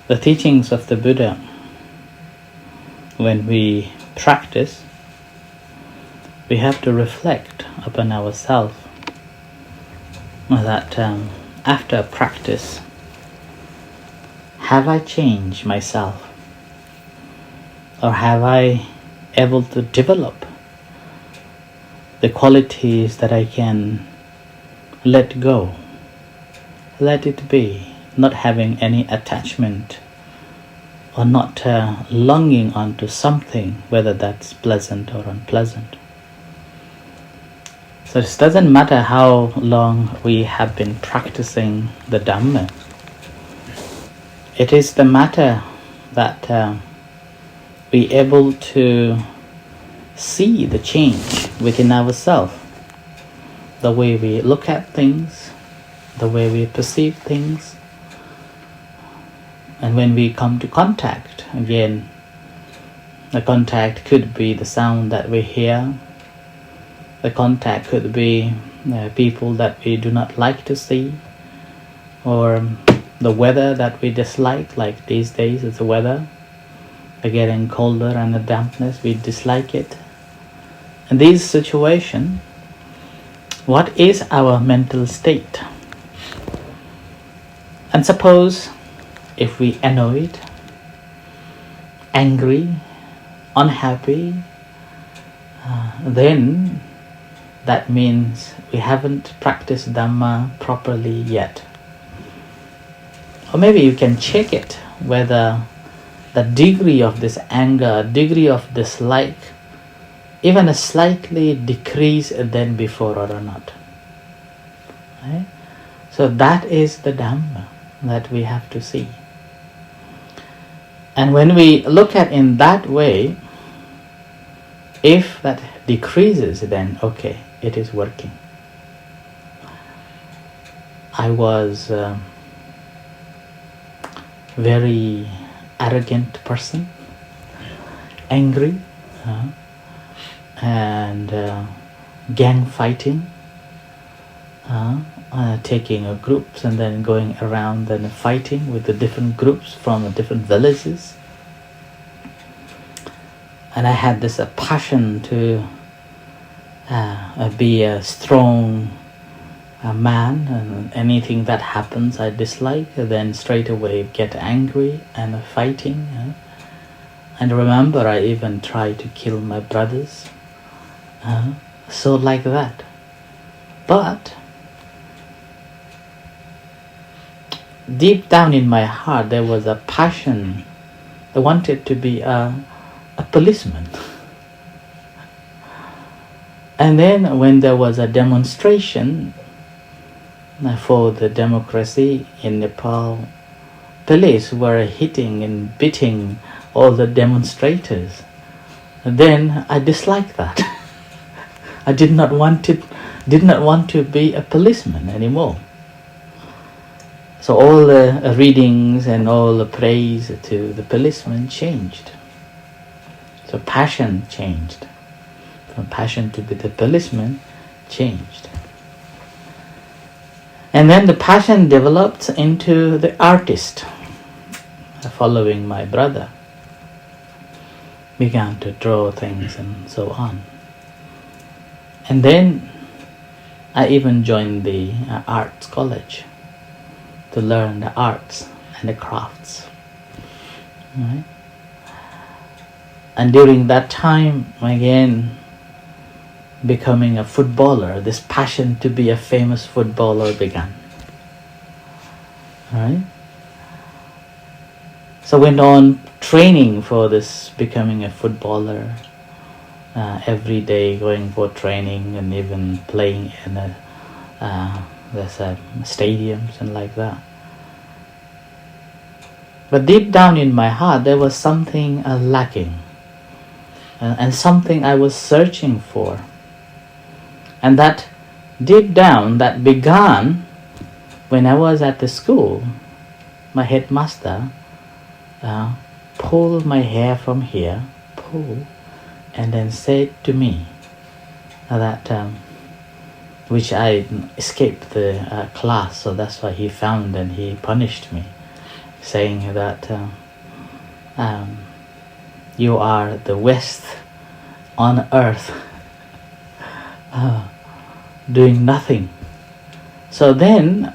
the teachings of the Buddha, when we practice, we have to reflect upon ourselves that after practice, have I changed myself? Or have I able to develop the qualities that I can let go, let it be, not having any attachment or not longing onto something, whether that's pleasant or unpleasant. So it doesn't matter how long we have been practicing the Dhamma. It is the matter that we able to see the change within ourselves, the way we look at things, the way we perceive things. And when we come to contact, again, the contact could be the sound that we hear, the contact could be people that we do not like to see, or the weather that we dislike, like these days it's the weather. They're getting colder and the dampness, we dislike it. In these situations, what is our mental state? And suppose if we annoyed, angry, unhappy, then that means we haven't practiced Dhamma properly yet. Or maybe you can check it whether the degree of this anger, degree of dislike, even a slightly decrease than before or not. Right? So that is the Dhamma that we have to see. And when we look at in that way, if that decreases, then okay, it is working. I was very arrogant person, angry, and gang fighting, taking groups and then going around and fighting with the different groups from different villages. And I had this passion to be a strong man, and anything that happens I dislike, then straight away get angry and fighting. And remember, I even tried to kill my brothers. So like that. But deep down in my heart there was a passion. I wanted to be a policeman. And then when there was a demonstration for the democracy in Nepal, police were hitting and beating all the demonstrators. Then I disliked that. I did not want to be a policeman anymore. So all the readings and all the praise to the policeman changed. So passion changed. From passion to be the policeman changed. And then the passion developed into the artist, following my brother. Began to draw things and so on. And then I even joined the arts college to learn the arts and the crafts. Right? And during that time, again, becoming a footballer, this passion to be a famous footballer began. Right? So went on training for this, becoming a footballer, every day going for training and even playing in stadiums and like that. But deep down in my heart there was something lacking, and something I was searching for. And that deep down, that began when I was at the school. My headmaster pulled my hair from here, and then said to me that, which I escaped the class, so that's why he found and he punished me. saying that you are the West on earth, doing nothing. So then,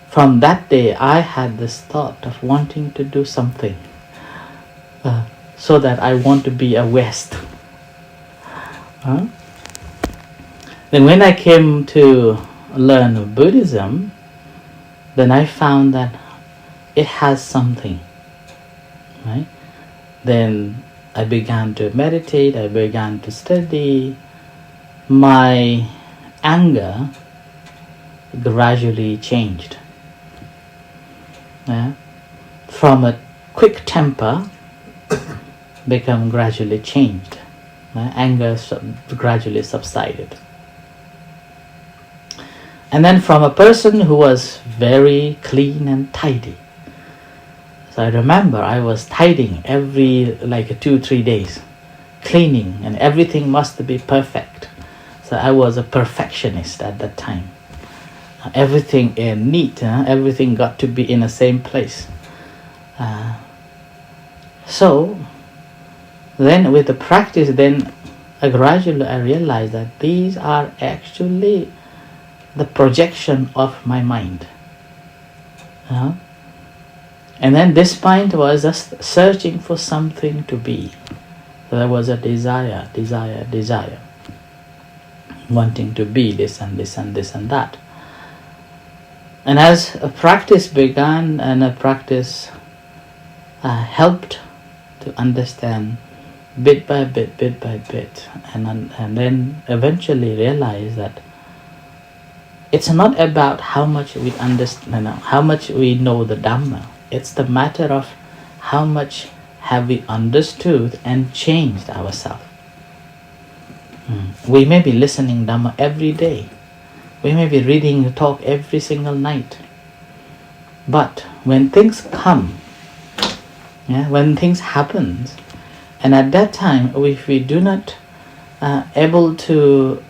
from that day, I had this thought of wanting to do something, so that I want to be a West. Then when I came to learn Buddhism, then I found that it has something, right? Then I began to meditate, I began to study. My anger gradually changed. From a quick temper become gradually changed. Anger gradually subsided. And then from a person who was very clean and tidy. So I remember I was tidying every 2-3 days, cleaning, and everything must be perfect. So I was a perfectionist at that time. Everything neat, everything got to be in the same place. So then with the practice, then gradually I realized that these are actually the projection of my mind. And then this mind was just searching for something to be. So there was a desire, wanting to be this and this and this and that. And as a practice began and a practice helped to understand bit by bit, and then eventually realize that it's not about how much we understand, how much we know the Dhamma. It's the matter of how much have we understood and changed ourselves. We may be listening Dhamma every day. We may be reading the talk every single night. But when things come, when things happen, and at that time, if we do not able to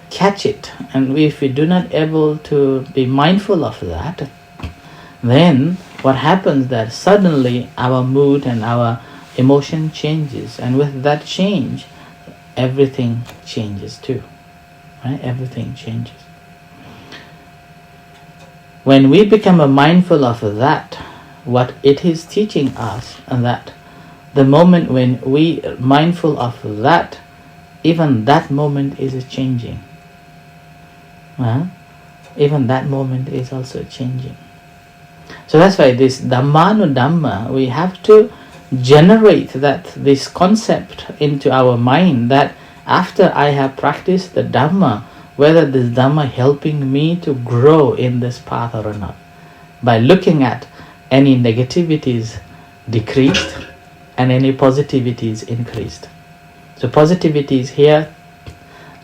catch it, and if we do not able to be mindful of that, then what happens that suddenly our mood and our emotion changes, and with that change, everything changes too. Right? Everything changes. When we become mindful of that, what it is teaching us, and that the moment when we are mindful of that, even that moment is changing. Even that moment is also changing. So that's why this Dhammanudhamma, we have to generate this concept into our mind that after I have practiced the Dhamma, whether this Dhamma helping me to grow in this path or not. By looking at any negativities decreased and any positivities increased. So positivities here,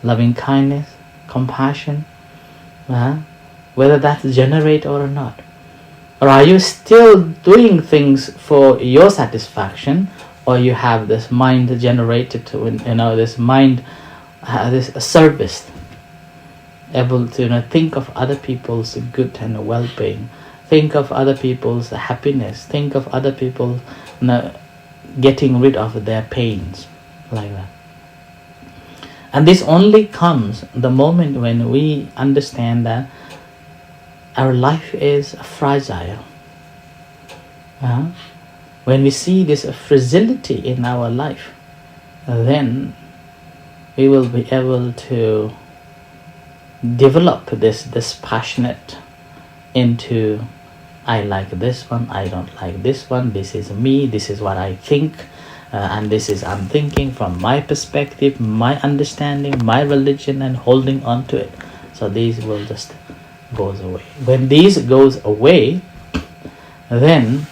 loving kindness, compassion, whether that's generate or not. Or are you still doing things for your satisfaction, or you have this mind generated, this mind, this service, able to think of other people's good and well-being, think of other people's happiness, think of other people getting rid of their pains, like that. And this only comes the moment when we understand that our life is fragile. When we see this fragility in our life, then we will be able to develop this passionate into I like this one, I don't like this one, this is me, this is what I think, and this is I'm thinking from my perspective, my understanding, my religion, and holding on to it. So these will just goes away. When these goes away, then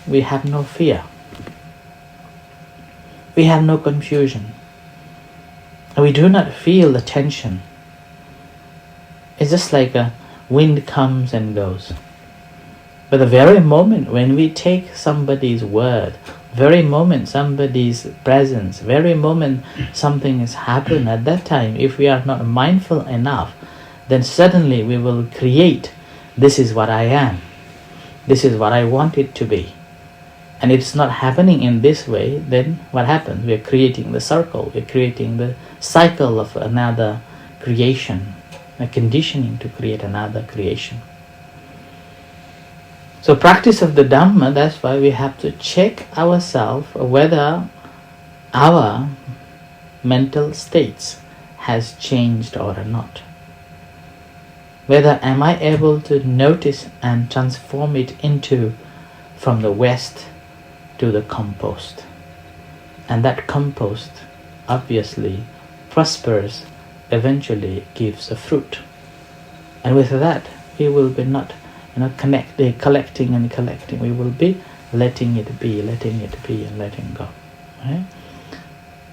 we have no fear. We have no confusion. We do not feel the tension. It's just like a wind comes and goes. But the very moment when we take somebody's word, very moment somebody's presence, very moment something has happened, at that time, if we are not mindful enough, then suddenly we will create, this is what I am. this is what I want it to be, and it's not happening in this way, then what happens? We're creating the circle, we're creating the cycle of another creation, a conditioning to create another creation. So practice of the Dhamma, that's why we have to check ourselves whether our mental states has changed or not. Whether am I able to notice and transform it into from the waste to the compost. And that compost obviously prospers, eventually gives a fruit. And with that, we will be not collecting and collecting. We will be letting it be, and letting go. Right?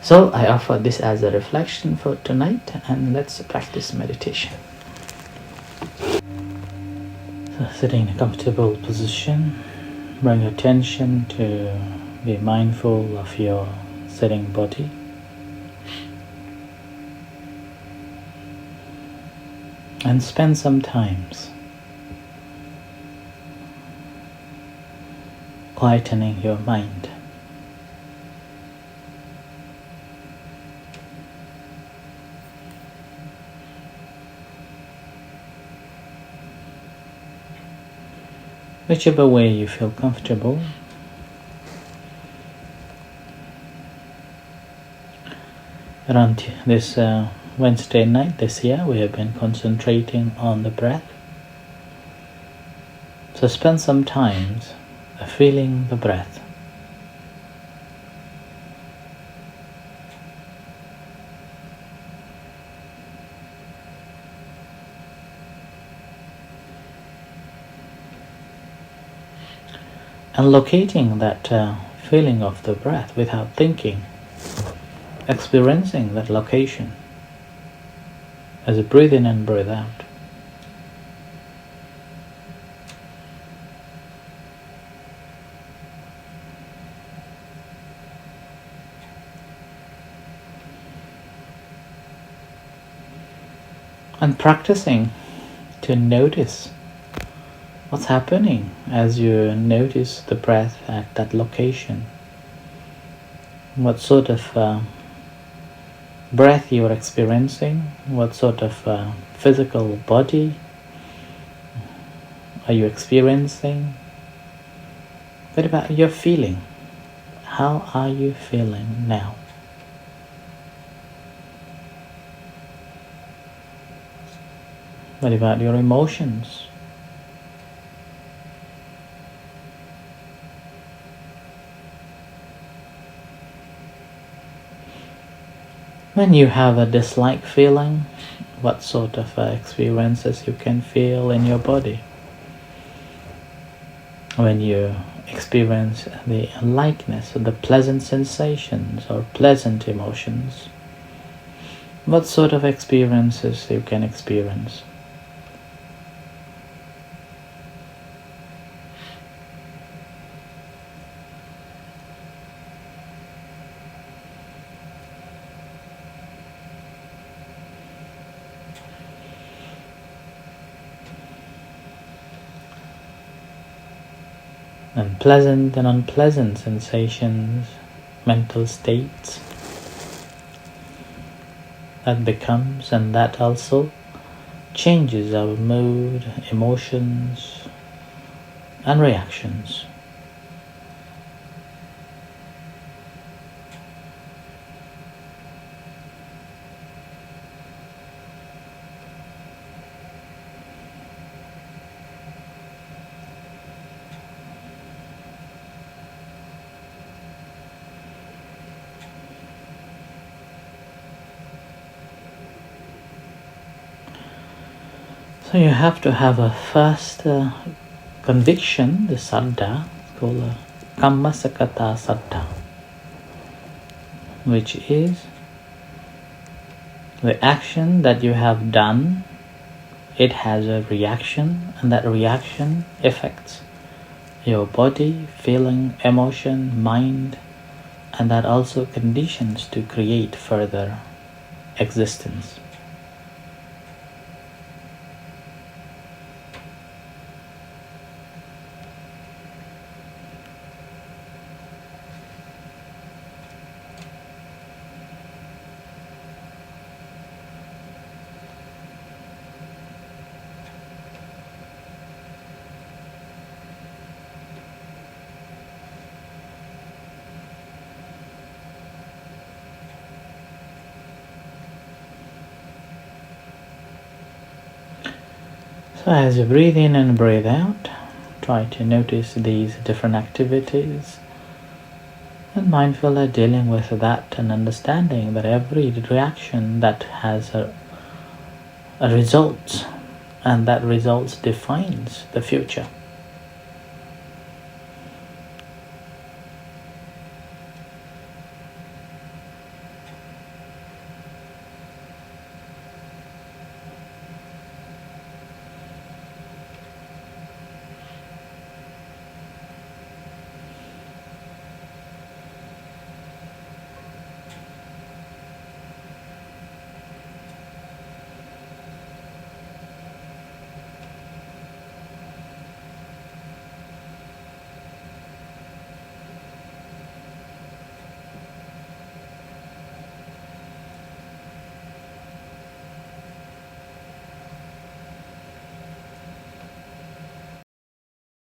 So I offer this as a reflection for tonight, and let's practice meditation. So sitting in a comfortable position, bring attention to be mindful of your sitting body. And spend some time quietening your mind. Whichever way you feel comfortable. Around this Wednesday night this year, we have been concentrating on the breath. So spend some time feeling the breath. And locating that feeling of the breath without thinking, experiencing that location as a breathe in and breathe out. And practicing to notice what's happening as you notice the breath at that location. What sort of breath you are experiencing, what sort of physical body are you experiencing? What about your feeling? How are you feeling now? What about your emotions? When you have a dislike feeling, what sort of experiences you can feel in your body? When you experience the likeness, or the pleasant sensations or pleasant emotions, what sort of experiences you can experience? And pleasant and unpleasant sensations, mental states that becomes, and that also changes our mood, emotions and reactions. So you have to have a first conviction, the saddha, called kammasakata saddha, which is the action that you have done. It has a reaction, and that reaction affects your body, feeling, emotion, mind, and that also conditions to create further existence. So as you breathe in and breathe out, try to notice these different activities and mindfully dealing with that and understanding that every reaction that has a result, and that result defines the future.